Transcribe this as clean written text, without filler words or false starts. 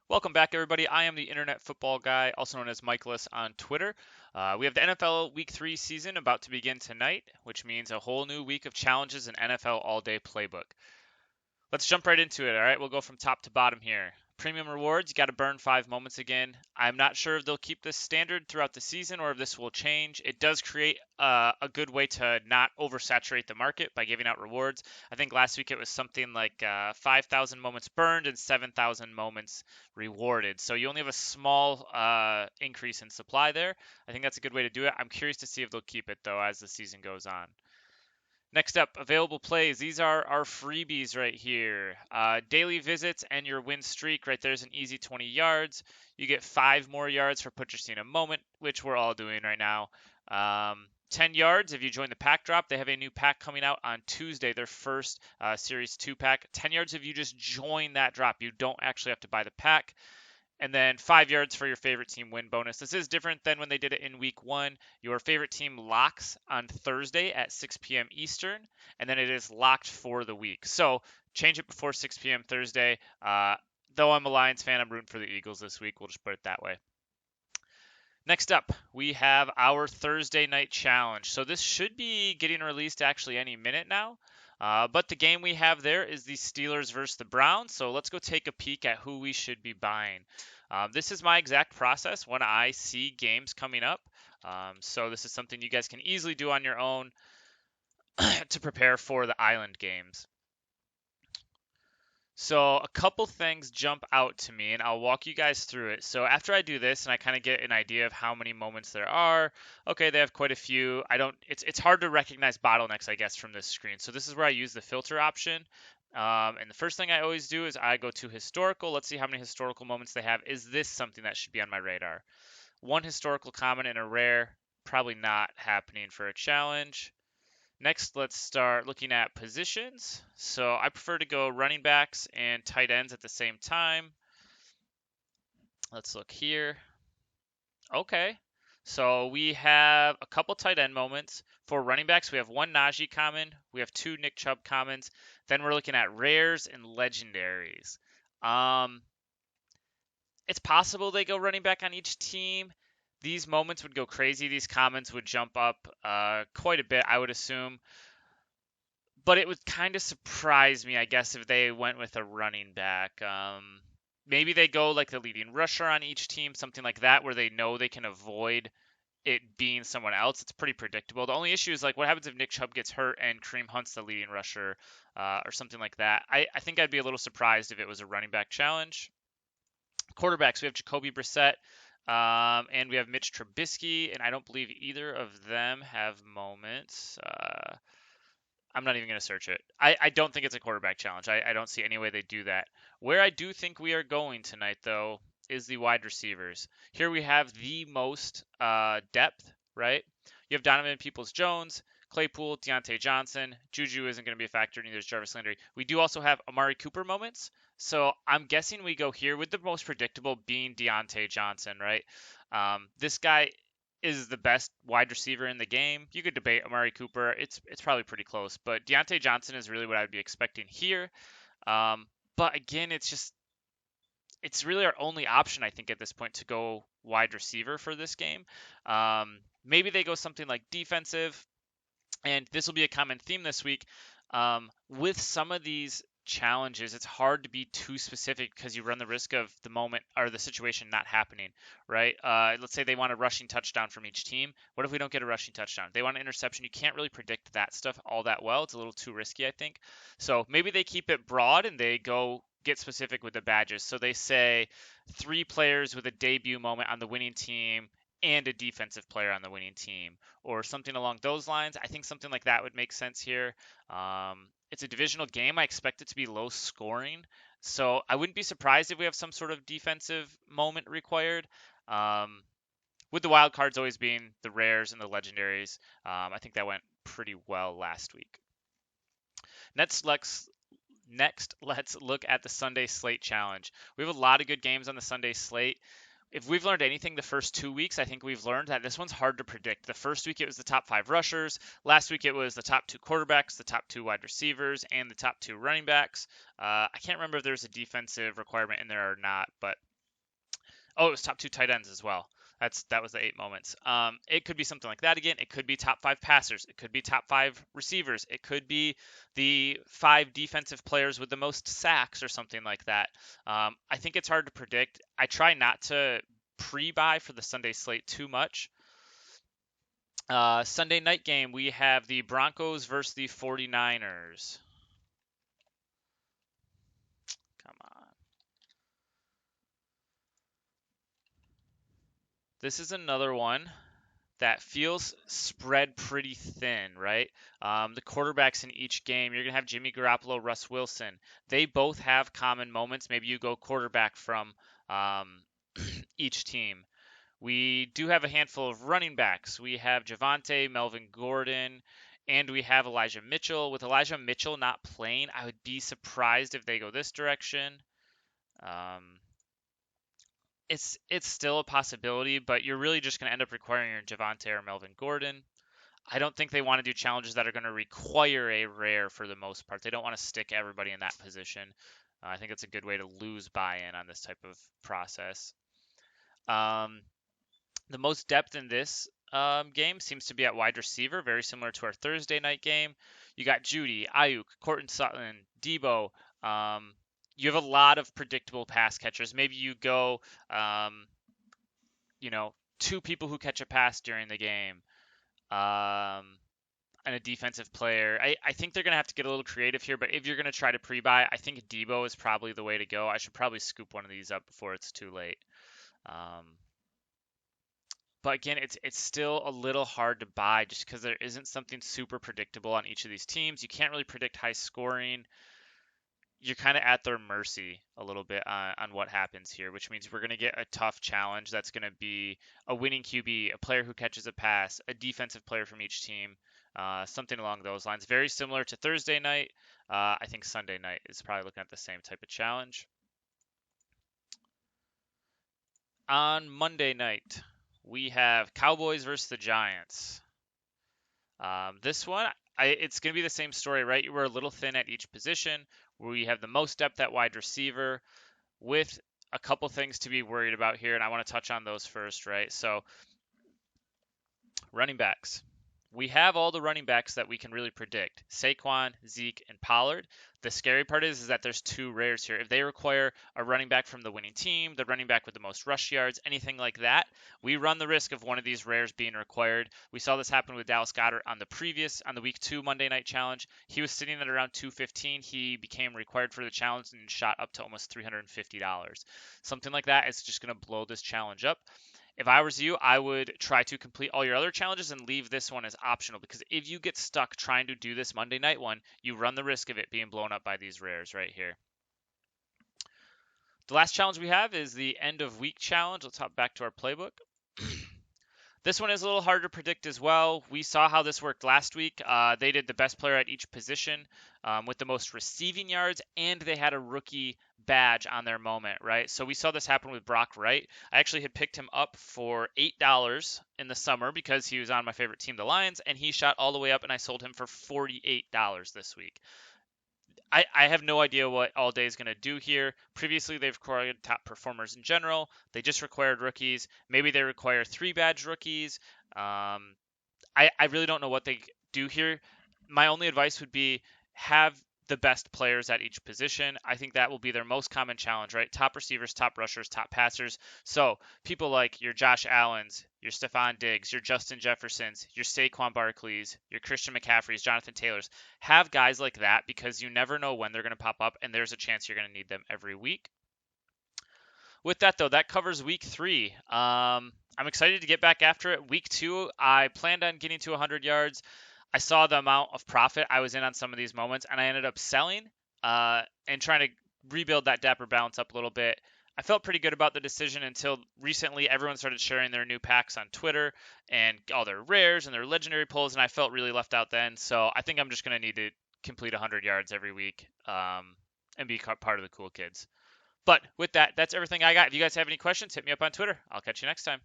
Welcome back, everybody. I am the Internet Football Guy, also known as Michaelis on Twitter. We have the NFL Week 3 season about to begin tonight, which means a whole new week of challenges in NFL All Day Playbook. Let's jump right into it, all right? We'll go from top to bottom here. Premium rewards, you got to burn 5 moments again. I'm not sure if they'll keep this standard throughout the season or if this will change. It does create a good way to not oversaturate the market by giving out rewards. I think last week it was something like 5,000 moments burned and 7,000 moments rewarded. So you only have a small increase in supply there. I think that's a good way to do it. I'm curious to see if they'll keep it, though, as the season goes on. Next up, available plays. These are our freebies right here. Daily visits and your win streak. Right there's an easy 20 yards. You get 5 more yards for purchasing a moment, which we're all doing right now. 10 yards if you join the pack drop. They have a new pack coming out on Tuesday, their first Series 2 pack. 10 yards if you just join that drop. You don't actually have to buy the pack. And then 5 yards for your favorite team win bonus. This is different than when they did it in week 1. Your favorite team locks on Thursday at 6 p.m. Eastern, and then it is locked for the week. So change it before 6 p.m. Thursday. Though I'm a Lions fan, I'm rooting for the Eagles this week. We'll just put it that way. Next up, we have our Thursday night challenge. So this should be getting released actually any minute now. But the game we have there is the Steelers versus the Browns. So let's go take a peek at who we should be buying. This is my exact process when I see games coming up. So this is something you guys can easily do on your own to prepare for the island games. So a couple things jump out to me, and I'll walk you guys through it. So after I do this, and I kind of get an idea of how many moments there are. Okay, they have quite a few. It's hard to recognize bottlenecks, I guess, from this screen. So this is where I use the filter option. And the first thing I always do is I go to historical. Let's see how many historical moments they have. Is this something that should be on my radar? One historical common and a rare, probably not happening for a challenge. Next, let's start looking at positions. So I prefer to go running backs and tight ends at the same time. Let's look here. Okay. So we have a couple tight end moments. For running backs, we have one Najee common. We have 2 Nick Chubb commons. Then we're looking at rares and legendaries. It's possible they go running back on each team. These moments would go crazy. These commons would jump up quite a bit, I would assume. But it would kind of surprise me, I guess, if they went with a running back. Maybe they go like the leading rusher on each team, something like that, where they know they can avoid it being someone else. It's pretty predictable. The only issue is like what happens if Nick Chubb gets hurt and Kareem Hunt's the leading rusher or something like that. I think I'd be a little surprised if it was a running back challenge. Quarterbacks, we have Jacoby Brissett. And we have Mitch Trubisky, and I don't believe either of them have moments. I'm not even going to search it. I don't think it's a quarterback challenge. I don't see any way they do that. Where I do think we are going tonight, though, is the wide receivers. Here we have the most depth, right? You have Donovan Peoples-Jones, Claypool, Deontay Johnson. Juju isn't going to be a factor, neither is Jarvis Landry. We do also have Amari Cooper moments. So I'm guessing we go here with the most predictable being Deontay Johnson, right? This guy is the best wide receiver in the game. You could debate Amari Cooper. It's probably pretty close, but Deontay Johnson is really what I would be expecting here. But again, it's really our only option, I think, at this point to go wide receiver for this game. Maybe they go something like defensive, and this will be a common theme this week. With some of these challenges, it's hard to be too specific because you run the risk of the moment or the situation not happening, right? Let's say they want a rushing touchdown from each team. What if we don't get a rushing touchdown? They want an interception. You can't really predict that stuff all that well. It's a little too risky, I think. So maybe they keep it broad and they go get specific with the badges. So they say 3 players with a debut moment on the winning team and a defensive player on the winning team or something along those lines. I think something like that would make sense here. It's a divisional game. I expect it to be low scoring. So I wouldn't be surprised if we have some sort of defensive moment required. With the wild cards always being the rares and the legendaries. I think that went pretty well last week. Next, let's look at the Sunday Slate Challenge. We have a lot of good games on the Sunday Slate. If we've learned anything the first 2 weeks, I think we've learned that this one's hard to predict. The first week it was the top 5 rushers. Last week it was the top 2 quarterbacks, the top 2 wide receivers, and the top 2 running backs. I can't remember if there's a defensive requirement in there or not, but Oh, it was top 2 tight ends as well. That was the 8 moments. It could be something like that again. It could be top 5 passers. It could be top 5 receivers. It could be the 5 defensive players with the most sacks or something like that. I think it's hard to predict. I try not to pre-buy for the Sunday slate too much. Sunday night game, we have the Broncos versus the 49ers. Come on. This is another one that feels spread pretty thin, right? The quarterbacks in each game, you're going to have Jimmy Garoppolo, Russ Wilson. They both have common moments. Maybe you go quarterback from each team. We do have a handful of running backs. We have Javonte, Melvin Gordon, and we have Elijah Mitchell. With Elijah Mitchell not playing, I would be surprised if they go this direction. It's still a possibility, but you're really just going to end up requiring your Javonte or Melvin Gordon. I don't think they want to do challenges that are going to require a rare for the most part. They don't want to stick everybody in that position. I think it's a good way to lose buy-in on this type of process. The most depth in this game seems to be at wide receiver, very similar to our Thursday night game. You got Judy, Ayuk, Courtland Sutton, Debo. You have a lot of predictable pass catchers. Maybe you go, 2 people who catch a pass during the game, and a defensive player. I think they're going to have to get a little creative here, but if you're going to try to pre-buy, I think Debo is probably the way to go. I should probably scoop one of these up before it's too late. But again, it's still a little hard to buy just because there isn't something super predictable on each of these teams. You can't really predict high scoring. You're kind of at their mercy a little bit on what happens here, which means we're going to get a tough challenge that's going to be a winning QB, a player who catches a pass, a defensive player from each team, something along those lines. Very similar to Thursday night. I think Sunday night is probably looking at the same type of challenge. On Monday night, we have Cowboys versus the Giants. This one, it's going to be the same story, right? We're a little thin at each position. We have the most depth at wide receiver with a couple things to be worried about here, and I want to touch on those first, right? So, running backs. We have all the running backs that we can really predict. Saquon, Zeke, and Pollard. The scary part is that there's 2 rares here. If they require a running back from the winning team, the running back with the most rush yards, anything like that, we run the risk of one of these rares being required. We saw this happen with Dallas Goedert on the week 2 Monday Night Challenge. He was sitting at around 215. He became required for the challenge and shot up to almost $350. Something like that is just going to blow this challenge up. If I was you, I would try to complete all your other challenges and leave this one as optional, because if you get stuck trying to do this Monday night one, you run the risk of it being blown up by these rares right here. The last challenge we have is the end of week challenge. Let's hop back to our playbook. This one is a little harder to predict as well. We saw how this worked last week. They did the best player at each position with the most receiving yards, and they had a rookie badge on their moment, right? So we saw this happen with Brock Wright. I actually had picked him up for $8 in the summer because he was on my favorite team, the Lions, and he shot all the way up, and I sold him for $48 this week. I have no idea what All Day is going to do here. Previously, they've required top performers in general. They just required rookies. Maybe they require 3-badge rookies. I really don't know what they do here. My only advice would be have the best players at each position. I think that will be their most common challenge, right? Top receivers, top rushers, top passers. So people like your Josh Allens, your Stephon Diggs, your Justin Jeffersons, your Saquon Barkleys, your Christian McCaffreys, Jonathan Taylors. Have guys like that because you never know when they're going to pop up, and there's a chance you're going to need them every week. With that, though, that covers week 3. I'm excited to get back after it. Week 2, I planned on getting to 100 yards. I saw the amount of profit I was in on some of these moments, and I ended up selling and trying to rebuild that dapper balance up a little bit. I felt pretty good about the decision until recently everyone started sharing their new packs on Twitter and all their rares and their legendary pulls, and I felt really left out then. So I think I'm just going to need to complete 100 yards every week and be part of the cool kids. But with that, that's everything I got. If you guys have any questions, hit me up on Twitter. I'll catch you next time.